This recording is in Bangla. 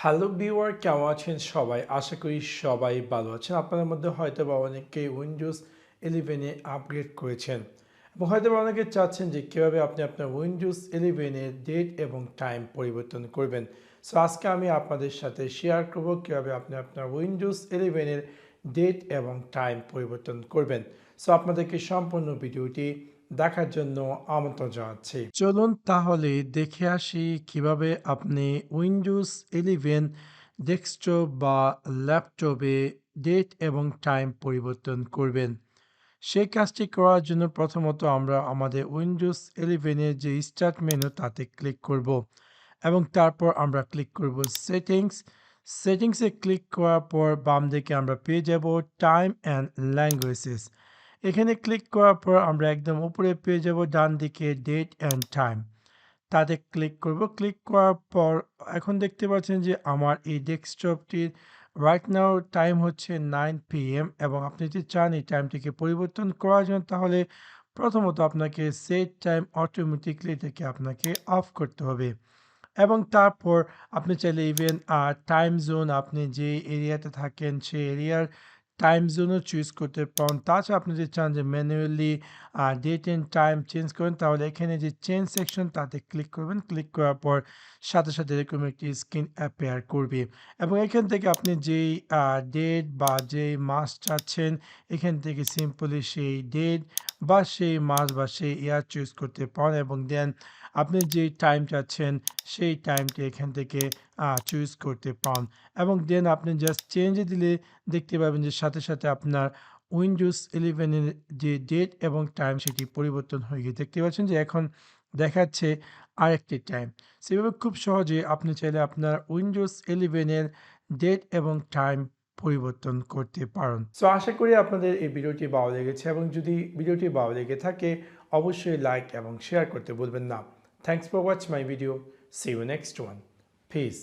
হ্যালো ভিউয়ার, কেমন আছেন সবাই? আশা করি সবাই ভালো আছেন। আপনাদের মধ্যে হয়তো বা অনেকেই উইন্ডোজ 11-এ আপগ্রেড করেছেন এবং হয়তো বা অনেকে চাচ্ছেন যে কীভাবে আপনি আপনার উইন্ডোজ 11-এর ডেট এবং টাইম পরিবর্তন করবেন। সো আজকে আমি আপনাদের সাথে শেয়ার করব কীভাবে আপনি আপনার উইন্ডোজ 11-এর ডেট এবং টাইম পরিবর্তন করবেন। সো আপনাদেরকে সম্পূর্ণ ভিডিওটি দেখার জন্য আমন্ত্রণ জানাচ্ছি। চলুন তাহলে দেখে আসি কিভাবে আপনি উইন্ডোজ 11 ডেস্কটপ বা ল্যাপটপে ডেট এবং টাইম পরিবর্তন করবেন। সেই কাজটি করার জন্য প্রথমত আমরা আমাদের উইন্ডোজ 11-এর যে স্টার্ট মেনু তাতে ক্লিক করব এবং তারপর আমরা ক্লিক করব সেটিংসে ক্লিক করার পর বাম দিকে আমরা পেয়ে যাব টাইম অ্যান্ড ল্যাঙ্গুয়েজেস। এখানে ক্লিক করার পর আমরা একদম উপরে পেয়ে যাব ডান দিকে ডেট অ্যান্ড টাইম, তাতে ক্লিক করব। ক্লিক করার পর এখন দেখতে পাচ্ছেন যে আমার এই ডেস্কটপটির রাইট নাও টাইম হচ্ছে 9 PM এবং আপনি যদি চান এই টাইমটিকে পরিবর্তন করার জন্য তাহলে প্রথমত আপনাকে সেট টাইম অটোমেটিকলি থেকে আপনাকে অফ করতে হবে এবং তারপর আপনি চাইলে ইভেন টাইম জোন, আপনি যে এরিয়াতে থাকেন সেই এরিয়ার টাইম জোনও চুজ করতে পারেন। তাছাড়া আপনি যদি চান যে manually date and time change করেন তাহলে এখানে যে চেঞ্জ সেকশন তাতে ক্লিক করবেন। ক্লিক করার পর সাথে সাথে এরকম একটি স্ক্রিন অ্যাপিয়ার করবে এবং এখান থেকে আপনি যেই ডেট বা যেই মাস চাচ্ছেন এখান থেকে সিম্পলি সেই ডেট বা সেই মাস বা সেই ইয়ার চুজ করতে পারেন এবং দেন আপনি যেই টাইম চাচ্ছেন সেই টাইমটি এখান থেকে চুজ করতে পারেন এবং দেন আপনি জাস্ট চেঞ্জে দিলে দেখতে পাবেন যে সাথে সাথে আপনার উইন্ডোজ 11-এর যে ডেট এবং টাইম সেটি পরিবর্তন হয়ে গিয়ে দেখতে পাচ্ছেন যে এখন দেখাচ্ছে আরেকটি টাইম। সেভাবে খুব সহজে আপনি চাইলে আপনার উইন্ডোজ 11-এর ডেট এবং টাইম পরিবর্তন করতে পারেন। সো আশা করি আপনাদের এই ভিডিওটি ভালো লেগেছে এবং যদি ভিডিওটি ভালো লেগে থাকে অবশ্যই লাইক এবং শেয়ার করতে ভুলবেন না। Thanks for watch my video. See you next one. Peace.